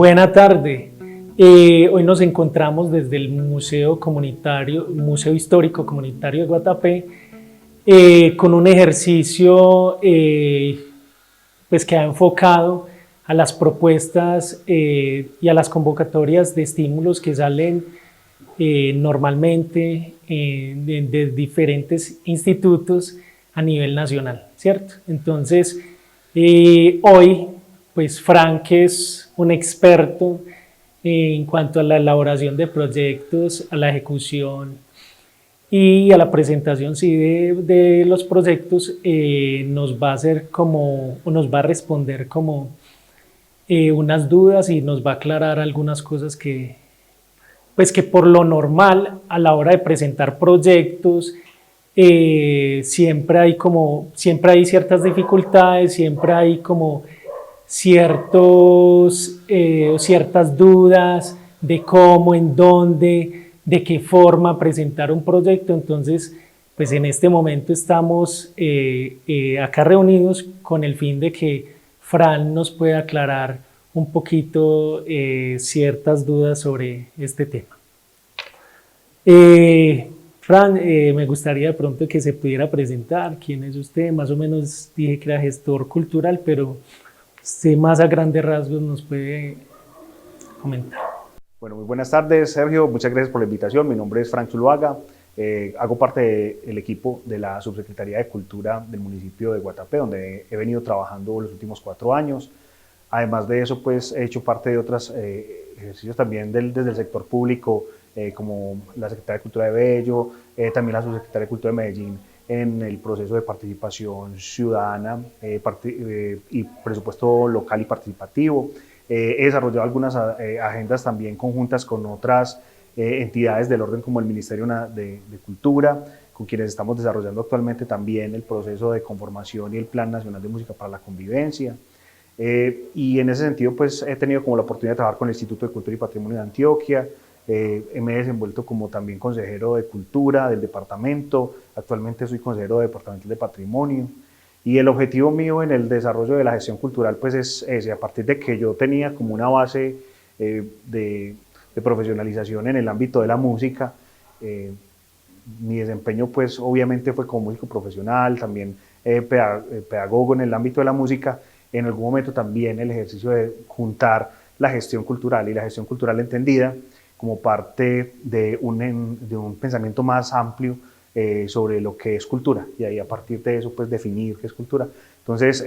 Buena tarde. Hoy nos encontramos desde el Museo Histórico Comunitario de Guatapé con un ejercicio pues que ha enfocado a las propuestas y a las convocatorias de estímulos que salen normalmente de diferentes institutos a nivel nacional, ¿cierto? Entonces, hoy, pues Frank es un experto en cuanto a la elaboración de proyectos, a la ejecución y a la presentación sí, de los proyectos. Nos va a hacer como, o nos va a responder como unas dudas y nos va a aclarar algunas cosas pues que por lo normal a la hora de presentar proyectos siempre hay ciertas dificultades, siempre hay como ciertas dudas de cómo, en dónde, de qué forma presentar un proyecto. Entonces, pues en este momento estamos acá reunidos con el fin de que Fran nos pueda aclarar un poquito ciertas dudas sobre este tema. Fran, me gustaría de pronto que se pudiera presentar. ¿Quién es usted? Más o menos dije que era gestor cultural, pero usted más a grandes rasgos nos puede comentar. Bueno, muy buenas tardes, Sergio. Muchas gracias por la invitación. Mi nombre es Frank Zuluaga. Hago parte del equipo de la Subsecretaría de Cultura del municipio de Guatapé, donde he venido trabajando los últimos 4 años. Además de eso, pues he hecho parte de otros ejercicios también desde el sector público, como la Secretaría de Cultura de Bello, también la Subsecretaría de Cultura de Medellín, en el proceso de participación ciudadana y presupuesto local y participativo. He desarrollado algunas agendas también conjuntas con otras entidades del orden como el Ministerio de Cultura, con quienes estamos desarrollando actualmente también el proceso de conformación y el Plan Nacional de Música para la Convivencia. Y en ese sentido, pues he tenido como la oportunidad de trabajar con el Instituto de Cultura y Patrimonio de Antioquia. Me he desenvuelto como también consejero de Cultura del departamento. Actualmente soy consejero departamental de Patrimonio. Y el objetivo mío en el desarrollo de la gestión cultural pues es ese, a partir de que yo tenía como una base de profesionalización en el ámbito de la música. Mi desempeño pues obviamente fue como músico profesional, también pedagogo en el ámbito de la música. En algún momento también el ejercicio de juntar la gestión cultural y la gestión cultural entendida como parte de un pensamiento más amplio sobre lo que es cultura, y ahí a partir de eso pues definir qué es cultura. Entonces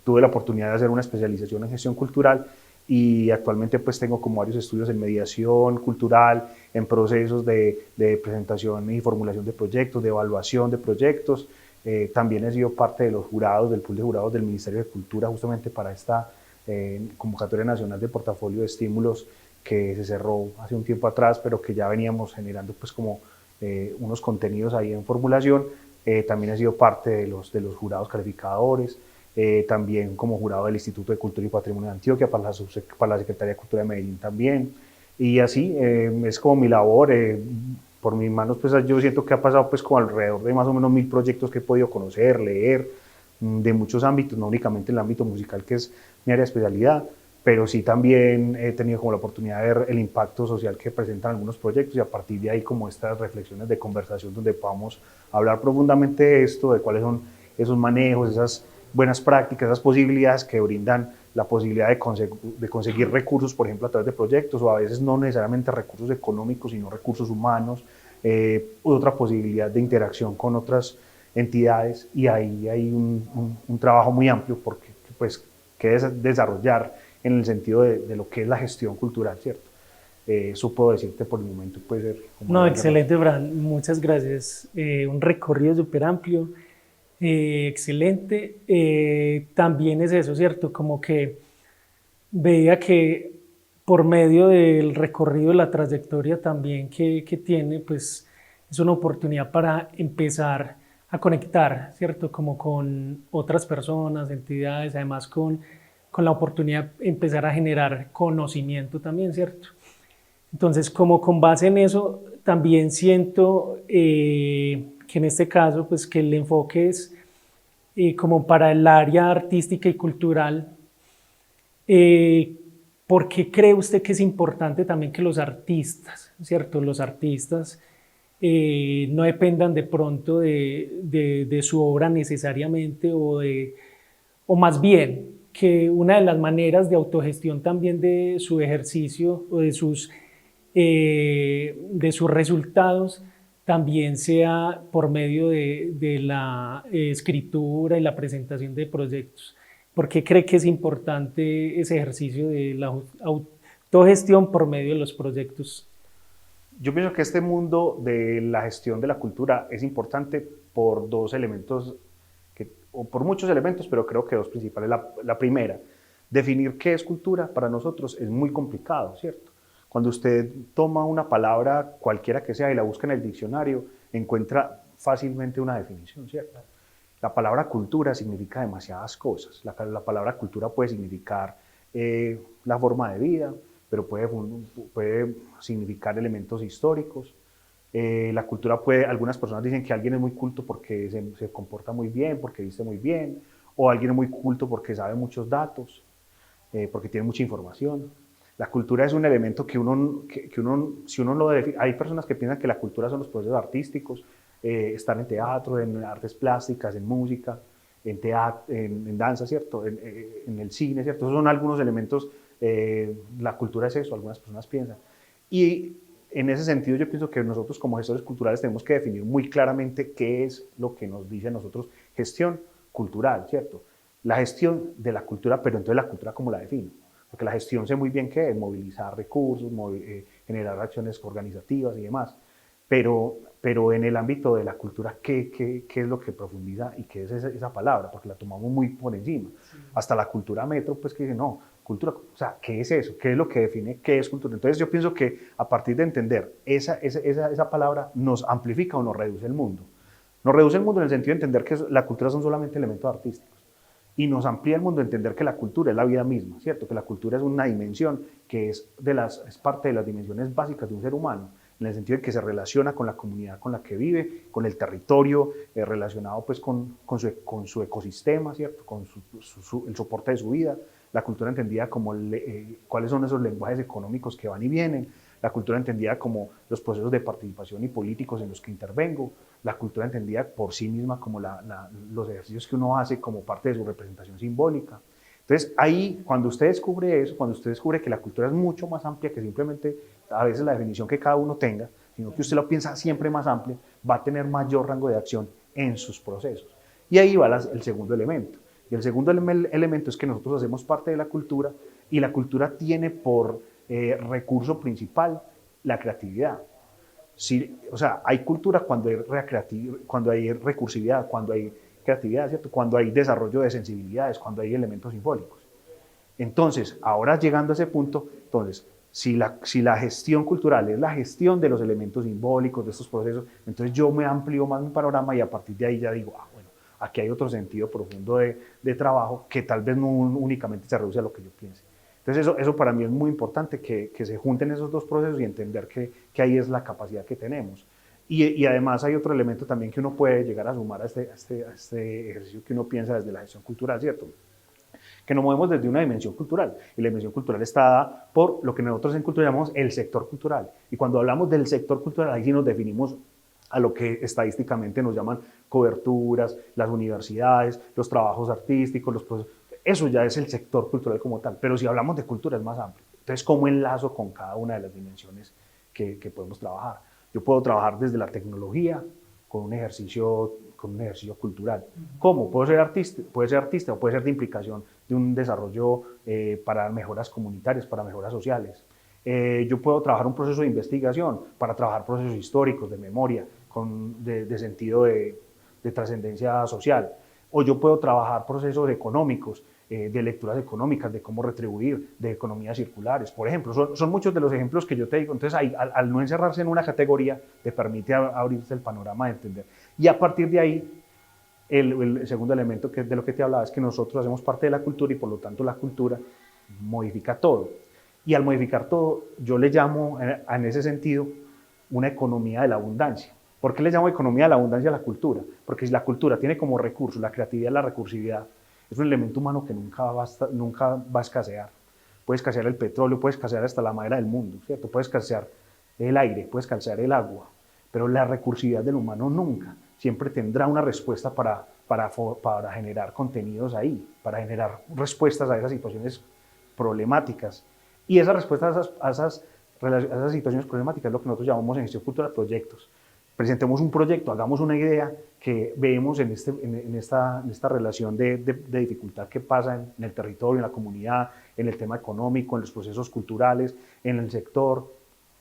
tuve la oportunidad de hacer una especialización en gestión cultural y actualmente pues tengo como varios estudios en mediación cultural, en procesos de presentación y formulación de proyectos, de evaluación de proyectos. También he sido parte de los jurados, del pool de jurados del Ministerio de Cultura justamente para esta convocatoria nacional de portafolio de estímulos que se cerró hace un tiempo atrás, pero que ya veníamos generando pues como unos contenidos ahí en formulación. También he sido parte de los jurados calificadores, también como jurado del Instituto de Cultura y Patrimonio de Antioquia, para la Secretaría de Cultura de Medellín también. Y así es como mi labor. Por mis manos, pues yo siento que ha pasado pues como alrededor de más o menos 1000 proyectos que he podido conocer, leer, de muchos ámbitos, no únicamente el ámbito musical, que es mi área de especialidad, pero sí también he tenido como la oportunidad de ver el impacto social que presentan algunos proyectos, y a partir de ahí como estas reflexiones de conversación donde podamos hablar profundamente de esto, de cuáles son esos manejos, esas buenas prácticas, esas posibilidades que brindan la posibilidad de conseguir recursos, por ejemplo, a través de proyectos, o a veces no necesariamente recursos económicos, sino recursos humanos, otra posibilidad de interacción con otras entidades, y ahí hay un trabajo muy amplio porque, pues, que desarrollar en el sentido de lo que es la gestión cultural, ¿cierto? Eso puedo decirte por el momento, puede ser. No, excelente, Fran, muchas gracias. Un recorrido súper amplio, excelente. También es eso, ¿cierto? Como que veía que por medio del recorrido, la trayectoria también que tiene, pues es una oportunidad para empezar a conectar, ¿cierto? Como con otras personas, entidades, además con la oportunidad de empezar a generar conocimiento también, ¿cierto? Entonces, como con base en eso, también siento que en este caso, pues que el enfoque es como para el área artística y cultural, ¿Por qué cree usted que es importante también que los artistas, ¿cierto? Los artistas no dependan de pronto de su obra necesariamente o más bien que una de las maneras de autogestión también de su ejercicio o de sus resultados también sea por medio de la escritura y la presentación de proyectos? ¿Por qué cree que es importante ese ejercicio de la autogestión por medio de los proyectos? Yo pienso que este mundo de la gestión de la cultura es importante por dos elementos, o por muchos elementos, pero creo que dos principales. La primera, definir qué es cultura para nosotros es muy complicado, ¿cierto? Cuando usted toma una palabra cualquiera que sea y la busca en el diccionario, encuentra fácilmente una definición, ¿cierto? La palabra cultura significa demasiadas cosas. La palabra cultura puede significar la forma de vida, pero puede significar elementos históricos. La cultura algunas personas dicen que alguien es muy culto porque se comporta muy bien, porque viste muy bien, o alguien es muy culto porque sabe muchos datos, porque tiene mucha información. La cultura es un elemento si uno lo define, hay personas que piensan que la cultura son los procesos artísticos, estar en teatro, en artes plásticas, en música, en danza, ¿cierto? En el cine, ¿cierto? Esos son algunos elementos, la cultura es eso, algunas personas piensan. Y en ese sentido yo pienso que nosotros como gestores culturales tenemos que definir muy claramente qué es lo que nos dice a nosotros gestión cultural, ¿cierto? La gestión de la cultura, pero entonces la cultura ¿cómo la defino? Porque la gestión sé muy bien qué es, movilizar recursos, generar acciones organizativas y demás, pero en el ámbito de la cultura, ¿qué es lo que profundiza y qué es esa palabra? Porque la tomamos muy por encima. Sí. Hasta la cultura metro, pues que dice, no, cultura, o sea, ¿qué es eso? ¿Qué es lo que define qué es cultura? Entonces yo pienso que a partir de entender esa palabra nos amplifica o nos reduce el mundo. Nos reduce el mundo en el sentido de entender que la cultura son solamente elementos artísticos. Y nos amplía el mundo a entender que la cultura es la vida misma, ¿cierto? Que la cultura es una dimensión que es parte de las dimensiones básicas de un ser humano, en el sentido de que se relaciona con la comunidad con la que vive, con el territorio, relacionado pues con su ecosistema, ¿cierto? Con el soporte de su vida. La cultura entendida como cuáles son esos lenguajes económicos que van y vienen, la cultura entendida como los procesos de participación y políticos en los que intervengo, la cultura entendida por sí misma como los ejercicios que uno hace como parte de su representación simbólica. Entonces ahí, cuando usted descubre eso, cuando usted descubre que la cultura es mucho más amplia que simplemente a veces la definición que cada uno tenga, sino que usted lo piensa siempre más amplio, va a tener mayor rango de acción en sus procesos. Y ahí va el segundo elemento. Y el segundo elemento es que nosotros hacemos parte de la cultura y la cultura tiene por recurso principal la creatividad. Sí, o sea, hay cultura cuando hay recursividad, cuando hay creatividad, ¿cierto? Cuando hay desarrollo de sensibilidades, cuando hay elementos simbólicos. Entonces, ahora llegando a ese punto, entonces, si la gestión cultural es la gestión de los elementos simbólicos, de estos procesos, entonces yo me amplío más mi panorama y a partir de ahí ya digo, bueno, aquí hay otro sentido profundo de trabajo que tal vez no únicamente se reduce a lo que yo piense. Entonces eso para mí es muy importante, que se junten esos dos procesos y entender que ahí es la capacidad que tenemos. Y además hay otro elemento también que uno puede llegar a sumar a este ejercicio que uno piensa desde la gestión cultural, ¿cierto? Que nos movemos desde una dimensión cultural, y la dimensión cultural está dada por lo que nosotros en cultura llamamos el sector cultural. Y cuando hablamos del sector cultural, ahí sí nos definimos a lo que estadísticamente nos llaman coberturas, las universidades, los trabajos artísticos, los procesos. Eso ya es el sector cultural como tal, pero si hablamos de cultura es más amplio. Entonces, ¿cómo enlazo con cada una de las dimensiones que podemos trabajar? Yo puedo trabajar desde la tecnología con un ejercicio cultural. ¿Cómo? Puede ser artista o puede ser de implicación de un desarrollo para mejoras comunitarias, para mejoras sociales. Yo puedo trabajar un proceso de investigación para trabajar procesos históricos, de memoria, de sentido de trascendencia social. O yo puedo trabajar procesos económicos, de lecturas económicas, de cómo retribuir, de economías circulares, por ejemplo. Son muchos de los ejemplos que yo te digo. Entonces, al no encerrarse en una categoría, te permite abrirse el panorama de entender. Y a partir de ahí, el segundo elemento que es de lo que te hablaba es que nosotros hacemos parte de la cultura y por lo tanto la cultura modifica todo. Y al modificar todo, yo le llamo en ese sentido una economía de la abundancia. ¿Por qué le llamo economía de la abundancia a la cultura? Porque si la cultura tiene como recurso la creatividad, la recursividad, es un elemento humano que nunca va a escasear. puede escasear el petróleo, puede escasear hasta la madera del mundo, ¿cierto? Puede escasear el aire, puede escasear el agua, pero la recursividad del humano nunca. Siempre tendrá una respuesta para generar contenidos ahí, para generar respuestas a esas situaciones problemáticas. Y esa respuesta a esas situaciones problemáticas es lo que nosotros llamamos en gestión cultural proyectos. Presentemos un proyecto, hagamos una idea que vemos en esta relación de dificultad que pasa en el territorio, en la comunidad, en el tema económico, en los procesos culturales, en el sector,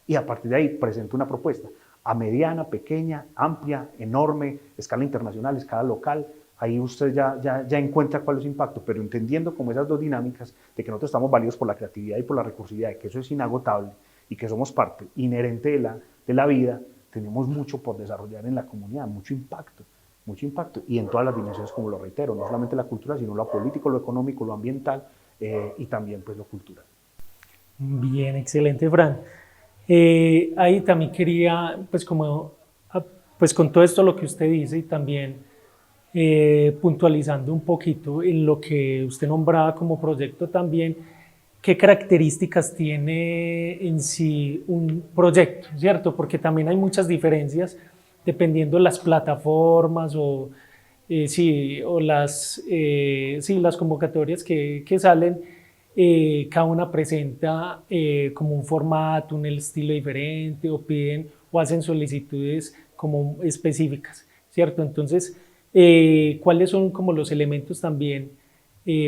y a partir de ahí presento una propuesta a mediana, pequeña, amplia, enorme, escala internacional, escala local. Ahí usted ya encuentra cuál es su impacto, pero entendiendo como esas dos dinámicas de que nosotros estamos válidos por la creatividad y por la recursividad, de que eso es inagotable y que somos parte inherente de la vida, tenemos mucho por desarrollar en la comunidad, mucho impacto y en todas las dimensiones, como lo reitero, no solamente la cultura, sino lo político, lo económico, lo ambiental y también pues lo cultural. Bien, excelente, Fran. Ahí también quería, pues con todo esto lo que usted dice y también puntualizando un poquito en lo que usted nombraba como proyecto también, ¿qué características tiene en sí un proyecto, cierto? Porque también hay muchas diferencias dependiendo de las plataformas o las convocatorias que salen. Cada una presenta como un formato, un estilo diferente o piden o hacen solicitudes como específicas, ¿cierto? Entonces, ¿cuáles son como los elementos también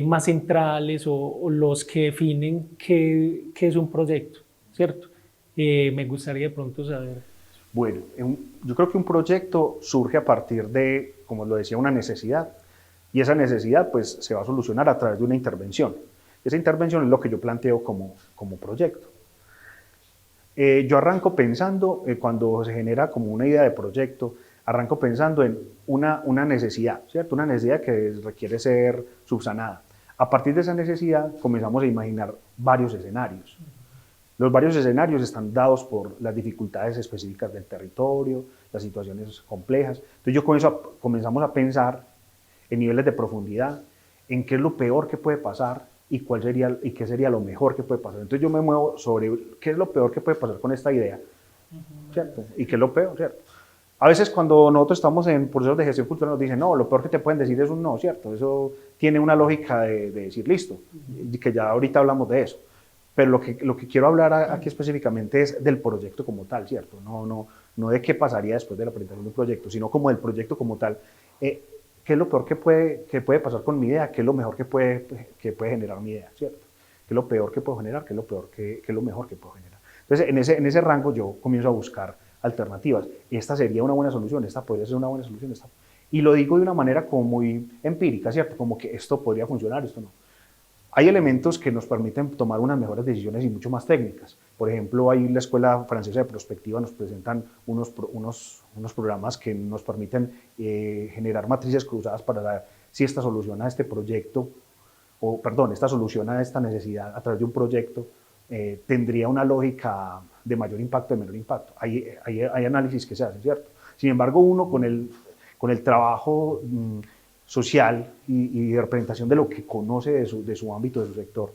más centrales o los que definen qué es un proyecto, ¿cierto? Me gustaría de pronto saber. Bueno, yo creo que un proyecto surge a partir de, como lo decía, una necesidad, y esa necesidad pues se va a solucionar a través de una intervención. Esa intervención es lo que yo planteo como proyecto. Yo arranco pensando, cuando se genera como una idea de proyecto, arranco pensando en una necesidad, ¿cierto? Una necesidad que requiere ser subsanada. A partir de esa necesidad comenzamos a imaginar varios escenarios. Los varios escenarios están dados por las dificultades específicas del territorio, las situaciones complejas. Entonces comenzamos a pensar en niveles de profundidad, en qué es lo peor que puede pasar y qué sería lo mejor que puede pasar. Entonces yo me muevo sobre qué es lo peor que puede pasar con esta idea, ¿cierto? Y qué es lo peor, ¿cierto? A veces cuando nosotros estamos en procesos de gestión cultural nos dicen, no, lo peor que te pueden decir es un no, ¿cierto? Eso tiene una lógica de decir, listo, que ya ahorita hablamos de eso. Pero lo que quiero hablar aquí específicamente es del proyecto como tal, ¿cierto? No de qué pasaría después de la presentación de un proyecto, sino como del proyecto como tal. ¿Qué es lo peor que puede pasar con mi idea? ¿Qué es lo mejor que puede generar mi idea, ¿cierto? ¿Qué es lo peor que puedo generar? ¿Qué es lo mejor que puedo generar? Entonces, en ese rango yo comienzo a buscar alternativas. Esta sería una buena solución, esta podría ser una buena solución. Y lo digo de una manera como muy empírica, ¿cierto? Como que esto podría funcionar, esto no. Hay elementos que nos permiten tomar unas mejores decisiones y mucho más técnicas. Por ejemplo, ahí la Escuela Francesa de Prospectiva nos presentan unos programas que nos permiten generar matrices cruzadas para saber si esta soluciona este proyecto, esta soluciona esta necesidad a través de un proyecto, tendría una lógica de mayor impacto, de menor impacto. Hay análisis que se hacen, ¿cierto? Sin embargo, uno con el trabajo social y de representación de lo que conoce de su ámbito, de su sector,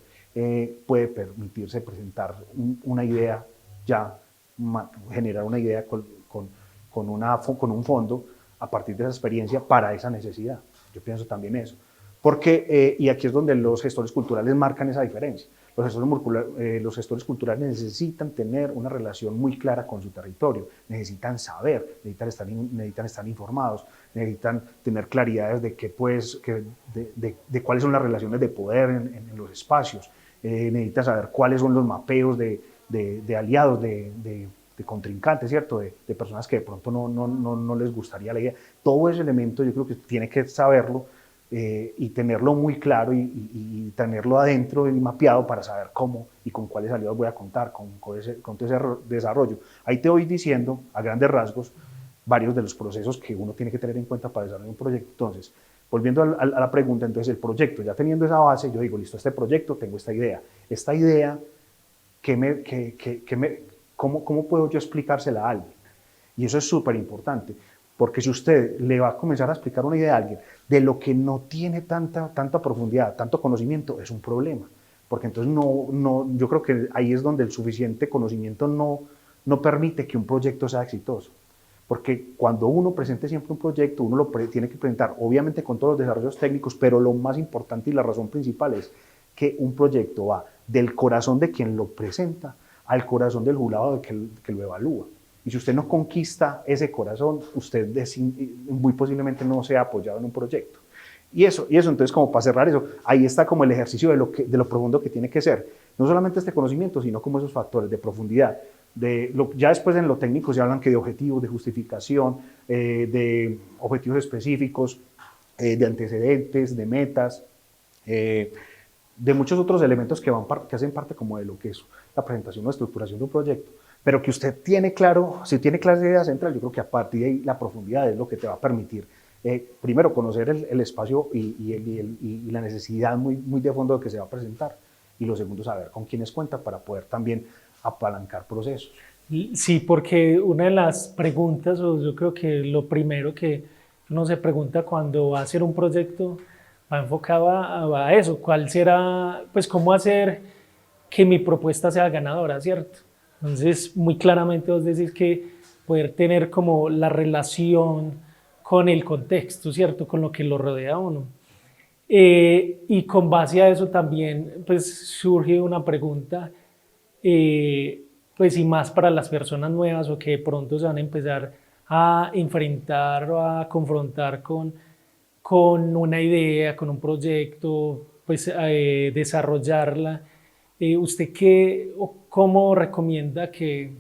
puede permitirse presentar una idea generar una idea con un fondo a partir de esa experiencia para esa necesidad. Yo pienso también eso. Porque, y aquí es donde los gestores culturales marcan esa diferencia. Los gestores culturales necesitan tener una relación muy clara con su territorio, necesitan saber, necesitan estar informados, necesitan tener claridades de cuáles son las relaciones de poder en los espacios, necesitan saber cuáles son los mapeos de aliados, de contrincantes, ¿cierto? De personas que de pronto no les gustaría la idea. Todo ese elemento yo creo que tiene que saberlo y tenerlo muy claro y tenerlo adentro y mapeado para saber cómo y con cuáles aliados voy a contar, con todo ese desarrollo. Ahí te voy diciendo, a grandes rasgos, varios de los procesos que uno tiene que tener en cuenta para desarrollar un proyecto. Entonces, volviendo a la pregunta, entonces el proyecto, ya teniendo esa base, yo digo, listo, este proyecto, tengo esta idea. Esta idea, ¿cómo puedo yo explicársela a alguien? Y eso es súper importante. Porque si usted le va a comenzar a explicar una idea a alguien de lo que no tiene tanta profundidad, tanto conocimiento, es un problema. porque entonces yo creo que ahí es donde el suficiente conocimiento no permite que un proyecto sea exitoso. Porque cuando uno presente siempre un proyecto, uno tiene que presentar, obviamente con todos los desarrollos técnicos, pero lo más importante y la razón principal es que un proyecto va del corazón de quien lo presenta al corazón del jurado que lo evalúa. Y si usted no conquista ese corazón, usted muy posiblemente no sea apoyado en un proyecto. Y eso entonces, como para cerrar eso, ahí está como el ejercicio de lo profundo que tiene que ser. No solamente este conocimiento, sino como esos factores de profundidad. Ya después en lo técnico se hablan que de objetivos, de justificación, de objetivos específicos, de antecedentes, de metas, de muchos otros elementos que hacen parte como de lo que es la presentación o estructuración de un proyecto. Pero que usted tiene claro, si tiene clara esa idea central, yo creo que a partir de ahí la profundidad es lo que te va a permitir primero conocer el espacio y la necesidad muy de fondo de que se va a presentar, y lo segundo, saber con quiénes cuenta para poder también apalancar procesos. Sí, porque una de las preguntas, o yo creo que lo primero que uno se pregunta cuando va a hacer un proyecto, va enfocado a eso, cuál será, pues cómo hacer que mi propuesta sea ganadora, ¿cierto? Entonces, muy claramente vos decís que poder tener como la relación con el contexto, ¿cierto? Con lo que lo rodea a uno. Y con base a eso también, pues surge una pregunta, pues y más para las personas nuevas o que de pronto se van a empezar a enfrentar o a confrontar con una idea, con un proyecto, pues desarrollarla. ¿Usted qué o cómo recomienda que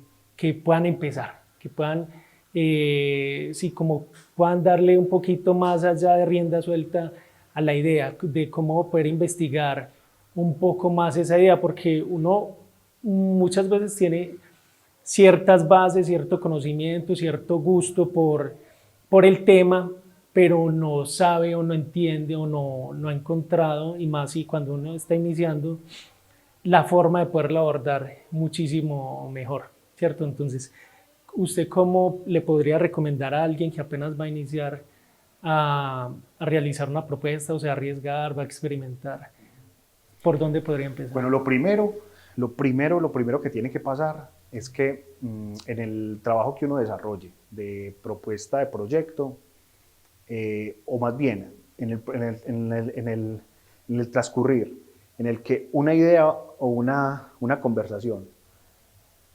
puedan empezar? Que puedan, sí, como puedan darle un poquito más allá de rienda suelta a la idea, de cómo poder investigar un poco más esa idea, porque uno muchas veces tiene ciertas bases, cierto conocimiento, cierto gusto por el tema, pero no sabe o no entiende o no ha encontrado, y más si cuando uno está iniciando, la forma de poderlo abordar muchísimo mejor, ¿cierto? Entonces, ¿usted cómo le podría recomendar a alguien que apenas va a iniciar a realizar una propuesta, o sea, arriesgar, va a experimentar? ¿Por dónde podría empezar? Bueno, lo primero que tiene que pasar es que en el trabajo que uno desarrolle de propuesta de proyecto, o más bien en el transcurrir, en el que una idea o una conversación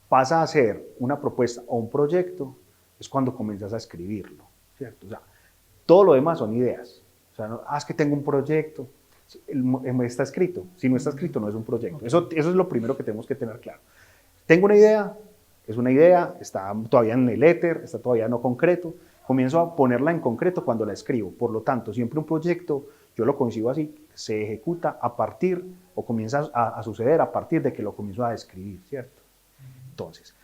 pasa a ser una propuesta o un proyecto, es cuando comienzas a escribirlo, ¿cierto? O sea, todo lo demás son ideas. O sea, es que tengo un proyecto, está escrito. Si no está escrito, no es un proyecto. Okay. Eso es lo primero que tenemos que tener claro. Tengo una idea, es una idea, está todavía en el éter, está todavía no concreto. Comienzo a ponerla en concreto cuando la escribo. Por lo tanto, siempre un proyecto, yo lo concibo así, se ejecuta a partir, o comienza a suceder a partir de que lo comienzo a describir, ¿cierto? Entonces,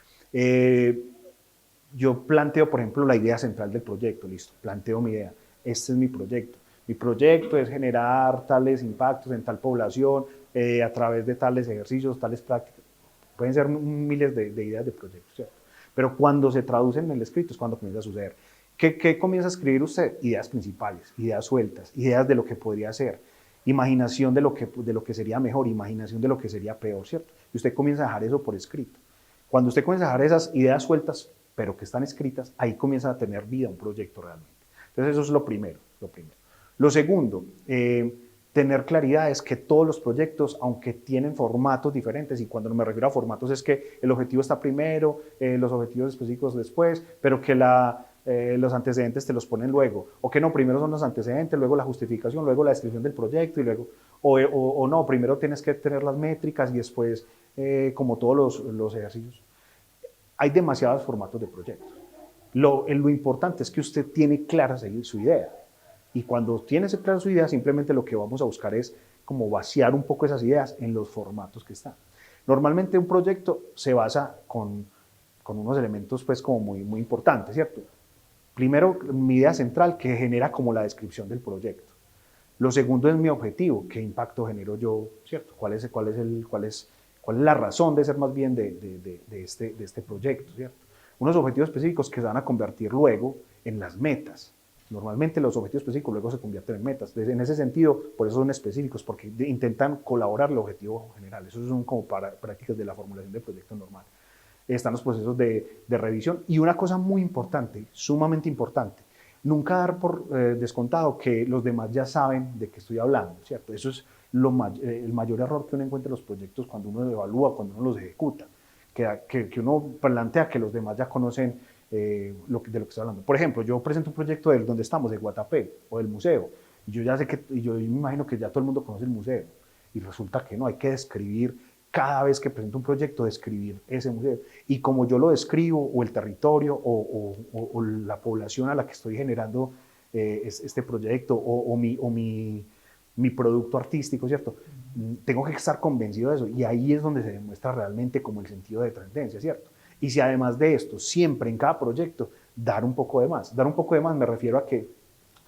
yo planteo, por ejemplo, la idea central del proyecto, listo, planteo mi idea, este es mi proyecto. Mi proyecto es generar tales impactos en tal población a través de tales ejercicios, tales prácticas. Pueden ser miles de ideas de proyectos, ¿cierto? Pero cuando se traducen en el escrito es cuando comienza a suceder. ¿Qué comienza a escribir usted? Ideas principales, ideas sueltas, ideas de lo que podría ser, imaginación de lo que sería mejor, imaginación de lo que sería peor, ¿cierto? Y usted comienza a dejar eso por escrito. Cuando usted comienza a dejar esas ideas sueltas, pero que están escritas, ahí comienza a tener vida un proyecto realmente. Entonces eso es lo primero. Lo segundo, tener claridad es que todos los proyectos, aunque tienen formatos diferentes, y cuando me refiero a formatos es que el objetivo está primero, los objetivos específicos después, pero que los antecedentes te los ponen luego, o que no, primero son los antecedentes, luego la justificación, luego la descripción del proyecto, y luego, o no, primero tienes que tener las métricas y después como todos los ejercicios. Hay demasiados formatos de proyectos. Lo importante es que usted tiene clara su idea. Y cuando tiene clara su idea, simplemente lo que vamos a buscar es como vaciar un poco esas ideas en los formatos que están. Normalmente un proyecto se basa con unos elementos pues como muy importantes, ¿cierto? Primero, mi idea central que genera como la descripción del proyecto. Lo segundo es mi objetivo, qué impacto genero yo, ¿cierto? ¿Cuál es la razón de ser más bien de este proyecto, ¿cierto? Unos objetivos específicos que se van a convertir luego en las metas. Normalmente los objetivos específicos luego se convierten en metas. En ese sentido, por eso son específicos, porque intentan colaborar el objetivo general. Eso son como prácticas de la formulación de proyectos normal. Están los procesos de revisión. Y una cosa muy importante, sumamente importante, nunca dar por descontado que los demás ya saben de qué estoy hablando, ¿cierto? Eso es el mayor error que uno encuentra en los proyectos cuando uno los evalúa, cuando uno los ejecuta, que uno plantea que los demás ya conocen de lo que estoy hablando. Por ejemplo, yo presento un proyecto de donde estamos, de Guatapé o del museo, y yo ya sé yo me imagino que ya todo el mundo conoce el museo, y resulta que no, hay que describir cada vez que presento un proyecto, describir ese museo. Y como yo lo describo, o el territorio, o la población a la que estoy generando este proyecto, o mi producto artístico, ¿cierto? Tengo que estar convencido de eso, y ahí es donde se demuestra realmente como el sentido de trascendencia, ¿cierto? Y si además de esto, siempre en cada proyecto, dar un poco de más. Dar un poco de más me refiero a que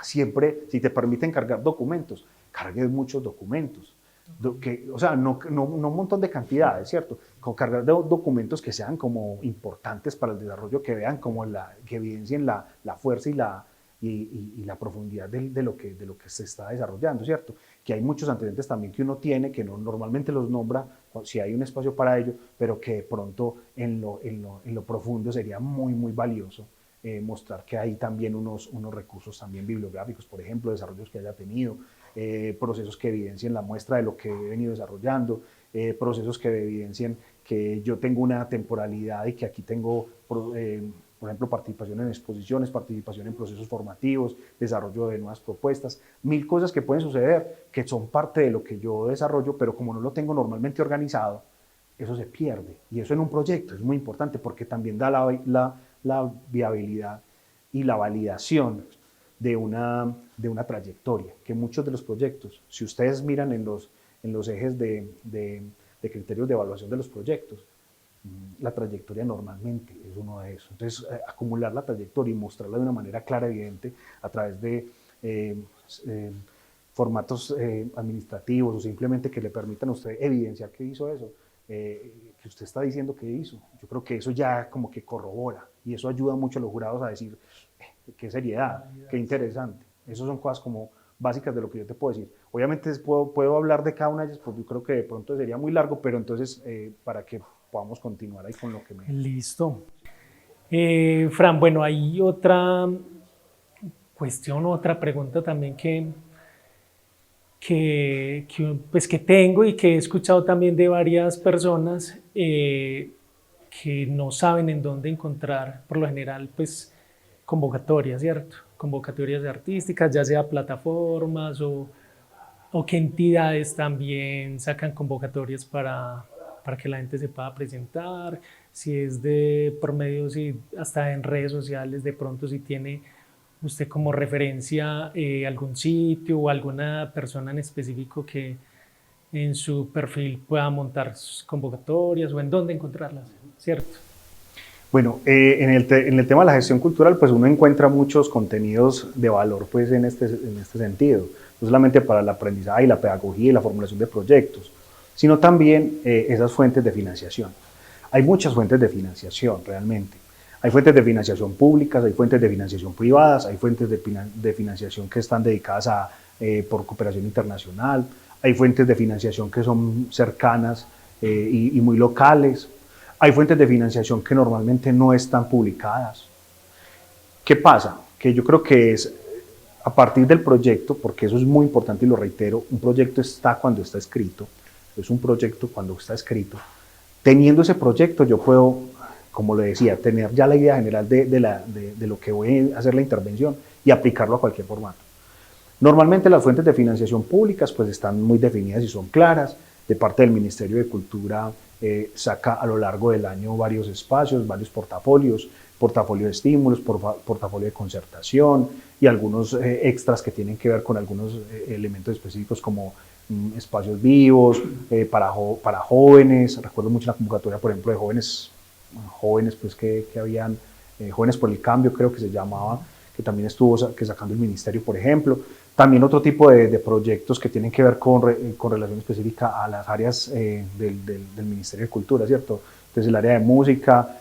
siempre, si te permiten cargar documentos, cargues muchos documentos. O sea, no un montón de cantidades, ¿cierto? Con cargar de documentos que sean como importantes para el desarrollo, que vean como que evidencien la fuerza y la profundidad de lo que se está desarrollando, ¿cierto? Que hay muchos antecedentes también que uno tiene, que no, normalmente los nombra si hay un espacio para ello, pero que de pronto en lo profundo sería muy, muy valioso mostrar que hay también unos recursos también bibliográficos, por ejemplo, desarrollos que haya tenido, procesos que evidencien la muestra de lo que he venido desarrollando, procesos que evidencien que yo tengo una temporalidad y que aquí tengo, por ejemplo, participación en exposiciones, participación en procesos formativos, desarrollo de nuevas propuestas, mil cosas que pueden suceder que son parte de lo que yo desarrollo, pero como no lo tengo normalmente organizado, eso se pierde. Y eso en un proyecto es muy importante porque también da la viabilidad y la validación de una trayectoria, que muchos de los proyectos, si ustedes miran en los ejes de criterios de evaluación de los proyectos, la trayectoria normalmente es uno de esos. Entonces, acumular la trayectoria y mostrarla de una manera clara, evidente, a través de formatos administrativos o simplemente que le permitan a usted evidenciar que hizo eso, que usted está diciendo que hizo. Yo creo que eso ya como que corrobora y eso ayuda mucho a los jurados a decir qué seriedad, qué interesante. Esas son cosas como básicas de lo que yo te puedo decir. Obviamente puedo hablar de cada una de ellas, porque yo creo que de pronto sería muy largo, pero entonces para que podamos continuar ahí con lo que me... Listo. Fran, bueno, hay otra cuestión, otra pregunta también pues que tengo y que he escuchado también de varias personas que no saben en dónde encontrar, por lo general, pues convocatorias, ¿cierto? Convocatorias artísticas, ya sea plataformas o qué entidades también sacan convocatorias para que la gente se pueda presentar, si es por medio, si hasta en redes sociales, de pronto si tiene usted como referencia algún sitio o alguna persona en específico que en su perfil pueda montar sus convocatorias o en dónde encontrarlas, ¿cierto? Bueno, en el tema de la gestión cultural, pues uno encuentra muchos contenidos de valor pues, en este sentido, no solamente para el aprendizaje y la pedagogía y la formulación de proyectos, sino también esas fuentes de financiación. Hay muchas fuentes de financiación realmente. Hay fuentes de financiación públicas, hay fuentes de financiación privadas, hay fuentes de financiación que están dedicadas por cooperación internacional, hay fuentes de financiación que son cercanas y muy locales. Hay fuentes de financiación que normalmente no están publicadas. ¿Qué pasa? Que yo creo que es a partir del proyecto, porque eso es muy importante y lo reitero, un proyecto está cuando está escrito, es un proyecto cuando está escrito. Teniendo ese proyecto yo puedo, como le decía, tener ya la idea general de lo que voy a hacer la intervención y aplicarlo a cualquier formato. Normalmente las fuentes de financiación públicas pues están muy definidas y son claras. De parte del Ministerio de Cultura saca a lo largo del año varios espacios, varios portafolios, portafolio de estímulos, portafolio de concertación y algunos extras que tienen que ver con algunos elementos específicos como espacios vivos, para jóvenes. Recuerdo mucho la convocatoria, por ejemplo, de jóvenes pues que habían, Jóvenes por el Cambio creo que se llamaba, que también estuvo sacando el ministerio, por ejemplo. También otro tipo de proyectos que tienen que ver con relación específica a las áreas del Ministerio de Cultura, ¿cierto? Entonces el área de música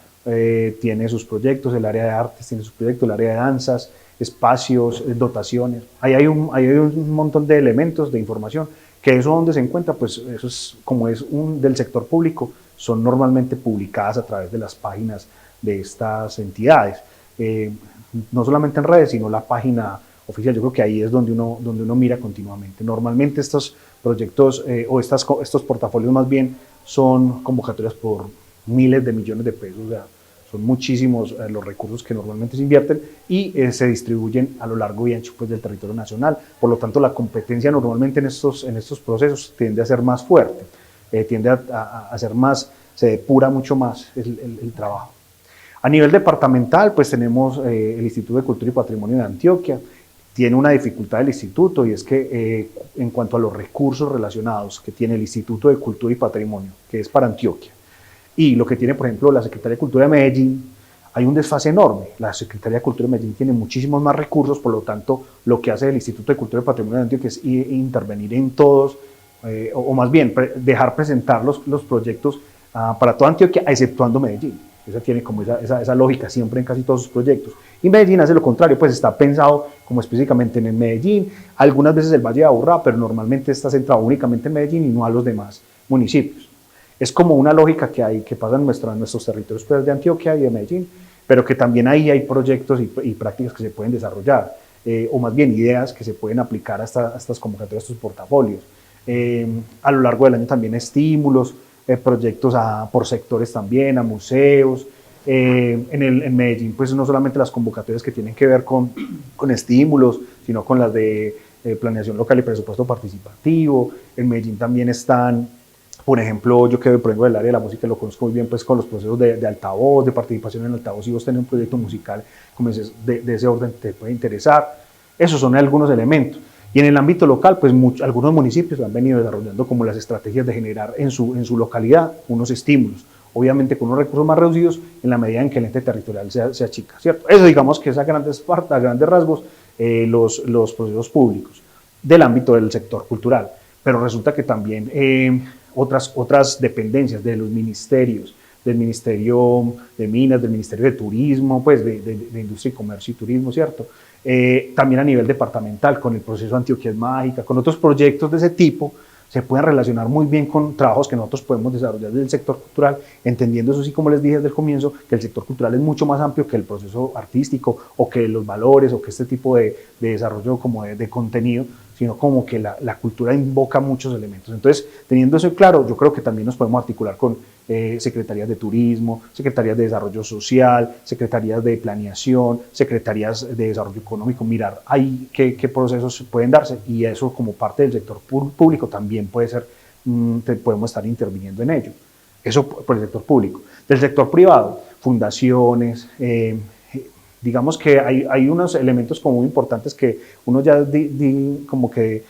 tiene sus proyectos, el área de artes tiene sus proyectos, el área de danzas, espacios, dotaciones. Ahí hay un montón de elementos de información, que eso donde se encuentra, pues eso es como es del sector público, son normalmente publicadas a través de las páginas de estas entidades. No solamente en redes, sino la página oficial. Yo creo que ahí es donde uno mira continuamente. Normalmente estos proyectos o estos portafolios más bien son convocatorias por miles de millones de pesos, o sea, son muchísimos los recursos que normalmente se invierten y se distribuyen a lo largo y ancho pues, del territorio nacional. Por lo tanto, la competencia normalmente en estos procesos tiende a ser más fuerte, tiende a ser más, se depura mucho más el trabajo. A nivel departamental, pues tenemos el Instituto de Cultura y Patrimonio de Antioquia. Tiene una dificultad el instituto y es que en cuanto a los recursos relacionados que tiene el Instituto de Cultura y Patrimonio, que es para Antioquia, y lo que tiene, por ejemplo, la Secretaría de Cultura de Medellín, hay un desfase enorme. La Secretaría de Cultura de Medellín tiene muchísimos más recursos, por lo tanto, lo que hace el Instituto de Cultura y Patrimonio de Antioquia es intervenir en todos, o más bien, dejar presentar los proyectos para toda Antioquia, exceptuando Medellín. Esa tiene como esa lógica siempre en casi todos sus proyectos. Y Medellín hace lo contrario, pues está pensado como específicamente en el Medellín, algunas veces el Valle de Aburrá, pero normalmente está centrado únicamente en Medellín y no a los demás municipios. Es como una lógica que pasa en nuestros territorios pues, de Antioquia y de Medellín, pero que también ahí hay proyectos y prácticas que se pueden desarrollar, o más bien ideas que se pueden aplicar a estas convocatorias, a estos portafolios. A lo largo del año también estímulos, proyectos por sectores también, a museos. En Medellín, pues no solamente las convocatorias que tienen que ver con estímulos, sino con las de planeación local y presupuesto participativo. En Medellín también están, por ejemplo, yo que vengo del área de la música, lo conozco muy bien, pues con los procesos de altavoz, de participación en altavoz. Si vos tenés un proyecto musical como de ese orden, te puede interesar. Esos son algunos elementos. Y en el ámbito local, pues algunos municipios han venido desarrollando como las estrategias de generar en su localidad unos estímulos, obviamente con unos recursos más reducidos en la medida en que el ente territorial se achica, ¿cierto? Eso digamos que es a grandes rasgos los procesos públicos del ámbito del sector cultural, pero resulta que también otras dependencias de los ministerios, del Ministerio de Minas, del Ministerio de Turismo, pues de Industria y Comercio y Turismo, ¿cierto? También a nivel departamental, con el proceso Antioquia es Mágica, con otros proyectos de ese tipo, se pueden relacionar muy bien con trabajos que nosotros podemos desarrollar desde el sector cultural, entendiendo eso sí, como les dije desde el comienzo, que el sector cultural es mucho más amplio que el proceso artístico o que los valores o que este tipo de desarrollo como de contenido, sino como que la cultura invoca muchos elementos. Entonces, teniendo eso claro, yo creo que también nos podemos articular con secretarías de turismo, secretarías de desarrollo social, secretarías de planeación, secretarías de desarrollo económico, mirar ahí qué procesos pueden darse y eso como parte del sector público también puede ser, podemos estar interviniendo en ello. Eso por el sector público. Del sector privado, fundaciones, digamos que hay unos elementos como muy importantes que uno ya como que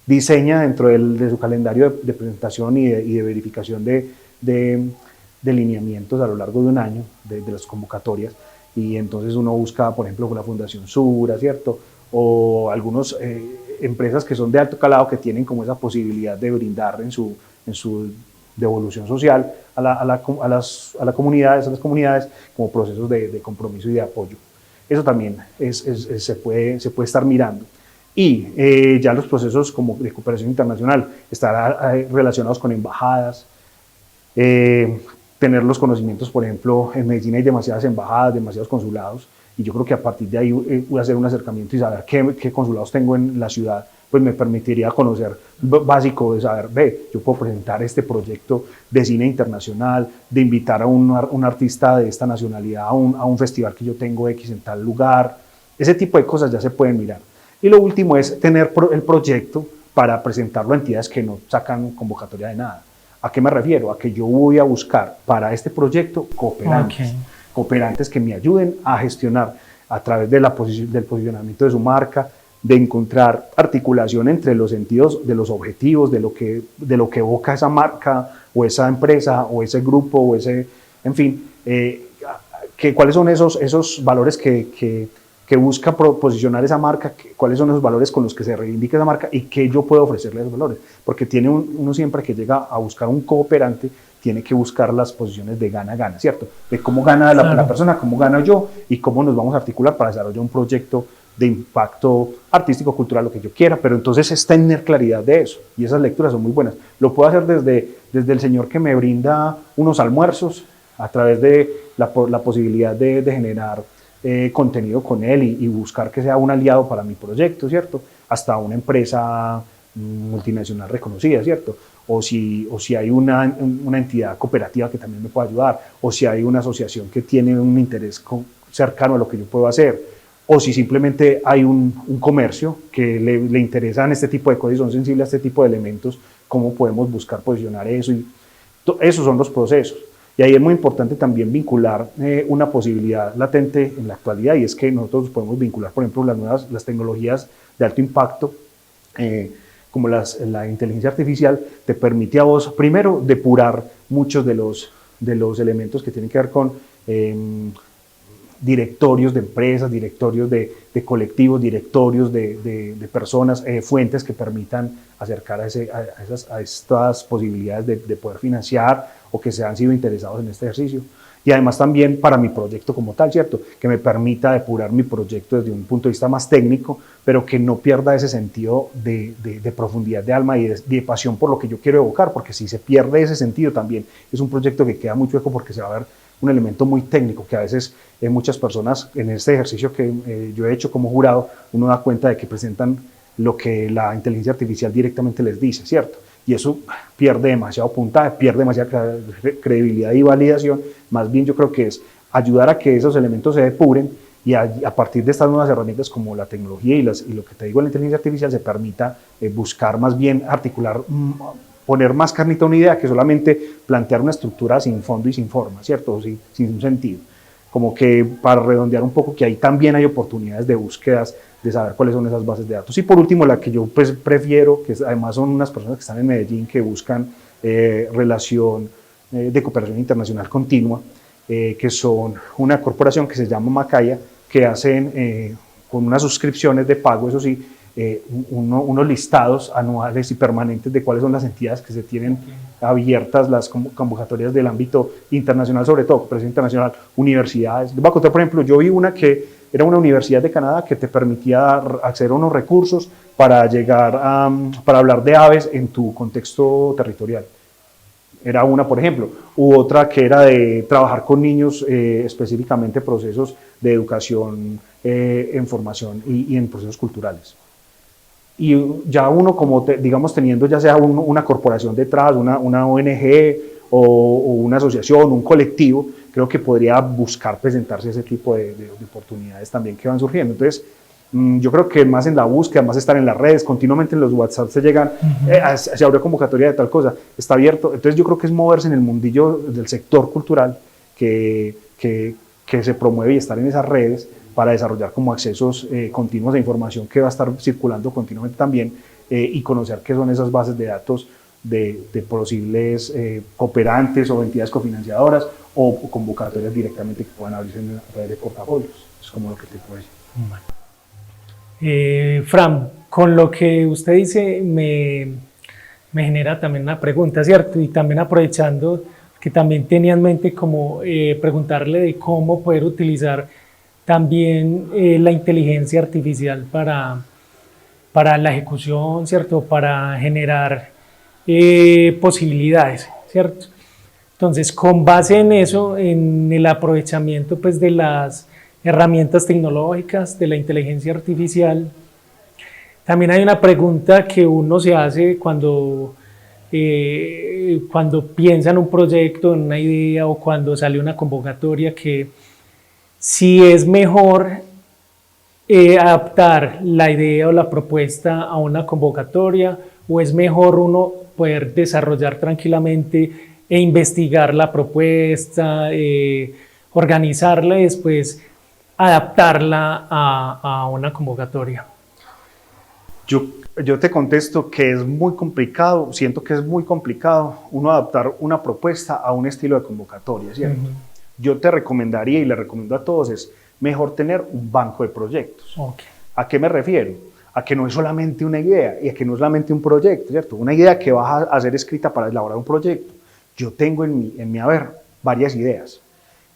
diseña dentro de su calendario de presentación y de verificación de lineamientos a lo largo de un año de las convocatorias y entonces uno busca, por ejemplo, con la Fundación Sura, ¿cierto? O algunas empresas que son de alto calado que tienen como esa posibilidad de brindar en su devolución social a las comunidades como procesos de compromiso y de apoyo. Eso también se puede estar mirando. Y ya los procesos como de cooperación internacional estarán relacionados con embajadas, tener los conocimientos, por ejemplo, en Medellín hay demasiadas embajadas, demasiados consulados, y yo creo que a partir de ahí voy a hacer un acercamiento y saber qué consulados tengo en la ciudad, pues me permitiría conocer básico de saber, yo puedo presentar este proyecto de cine internacional, de invitar a un artista de esta nacionalidad a un festival que yo tengo X en tal lugar, ese tipo de cosas ya se pueden mirar. Y lo último es tener el proyecto para presentarlo a entidades que no sacan convocatoria de nada. ¿A qué me refiero? A que yo voy a buscar para este proyecto cooperantes, cooperantes que me ayuden a gestionar a través del posicionamiento de su marca, de encontrar articulación entre los sentidos de los objetivos, de lo que evoca esa marca o esa empresa o ese grupo o ese, en fin, cuáles son esos valores que que busca posicionar esa marca, cuáles son esos valores con los que se reivindica esa marca y qué yo puedo ofrecerle a esos valores. Porque tiene uno siempre que llega a buscar un cooperante, tiene que buscar las posiciones de gana-gana, ¿cierto? De cómo gana la persona, cómo gano yo y cómo nos vamos a articular para desarrollar un proyecto de impacto artístico, cultural, lo que yo quiera, pero entonces es tener claridad de eso, y esas lecturas son muy buenas. Lo puedo hacer desde el señor que me brinda unos almuerzos, a través de la posibilidad de generar contenido con él y buscar que sea un aliado para mi proyecto, ¿cierto? Hasta una empresa multinacional reconocida, ¿cierto? O si hay una entidad cooperativa que también me pueda ayudar, o si hay una asociación que tiene un interés cercano a lo que yo puedo hacer, o si simplemente hay un comercio que le interesan este tipo de cosas y son sensibles a este tipo de elementos, cómo podemos buscar posicionar eso. Y esos son los procesos. Y ahí es muy importante también vincular una posibilidad latente en la actualidad, y es que nosotros podemos vincular, por ejemplo, las tecnologías de alto impacto, como la inteligencia artificial, te permite a vos, primero, depurar muchos de los elementos que tienen que ver con directorios de empresas, directorios de colectivos, directorios de personas, fuentes que permitan acercar a estas posibilidades de poder financiar o que se han sido interesados en este ejercicio. Y además también para mi proyecto como tal, ¿cierto? Que me permita depurar mi proyecto desde un punto de vista más técnico, pero que no pierda ese sentido de profundidad de alma y de pasión por lo que yo quiero evocar, porque si se pierde ese sentido también es un proyecto que queda muy chueco, porque se va a ver un elemento muy técnico que a veces muchas personas en este ejercicio que yo he hecho como jurado, uno da cuenta de que presentan lo que la inteligencia artificial directamente les dice, ¿cierto? Y eso pierde demasiado puntaje, pierde demasiada credibilidad y validación. Más bien yo creo que es ayudar a que esos elementos se depuren y a partir de estas nuevas herramientas como la tecnología y lo que te digo, la inteligencia artificial, se permita buscar más bien articular, poner más carnita a una idea que solamente plantear una estructura sin fondo y sin forma, ¿cierto? Sin un sentido. Como que para redondear un poco que ahí también hay oportunidades de búsquedas, de saber cuáles son esas bases de datos. Y por último, la que yo pues prefiero, que además son unas personas que están en Medellín, que buscan relación de cooperación internacional continua, que son una corporación que se llama Macaya, que hacen con unas suscripciones de pago, eso sí, unos listados anuales y permanentes de cuáles son las entidades que se tienen abiertas, las convocatorias del ámbito internacional, sobre todo cooperación internacional, universidades. Les voy a contar, por ejemplo, yo vi una que era una universidad de Canadá que te permitía acceder a unos recursos para para hablar de aves en tu contexto territorial. Era una, por ejemplo, u otra que era de trabajar con niños, específicamente procesos de educación en formación y en procesos culturales. Y ya uno, como digamos, teniendo ya sea una corporación detrás, una ONG o una asociación, un colectivo, creo que podría buscar presentarse ese tipo de oportunidades también que van surgiendo. Entonces, yo creo que más en la búsqueda, más estar en las redes, continuamente en los WhatsApp se llegan, se abrió convocatoria de tal cosa, está abierto. Entonces yo creo que es moverse en el mundillo del sector cultural que se promueve y estar en esas redes para desarrollar como accesos continuos de información que va a estar circulando continuamente también y conocer qué son esas bases de datos de posibles cooperantes o entidades cofinanciadoras o convocatorias directamente que puedan abrirse en la red de portafolios. Es como lo que te puedo decir. Bueno. Fran, con lo que usted dice me genera también una pregunta, ¿cierto? Y también aprovechando que también tenía en mente como preguntarle de cómo poder utilizar también la inteligencia artificial para la ejecución, ¿cierto? Para generar posibilidades, ¿cierto? Entonces, con base en eso, en el aprovechamiento pues, de las herramientas tecnológicas, de la inteligencia artificial, también hay una pregunta que uno se hace cuando piensa en un proyecto, en una idea o cuando sale una convocatoria, que si es mejor adaptar la idea o la propuesta a una convocatoria o es mejor uno poder desarrollar tranquilamente e investigar la propuesta, organizarla y después adaptarla a una convocatoria. Yo te contesto que es muy complicado, siento que es muy complicado uno adaptar una propuesta a un estilo de convocatoria, ¿cierto? Yo te recomendaría y le recomiendo a todos es mejor tener un banco de proyectos. Ok. ¿A qué me refiero? A que no es solamente una idea y a que no es solamente un proyecto, ¿cierto? Una idea que va a ser escrita para elaborar un proyecto. Yo tengo en mi haber varias ideas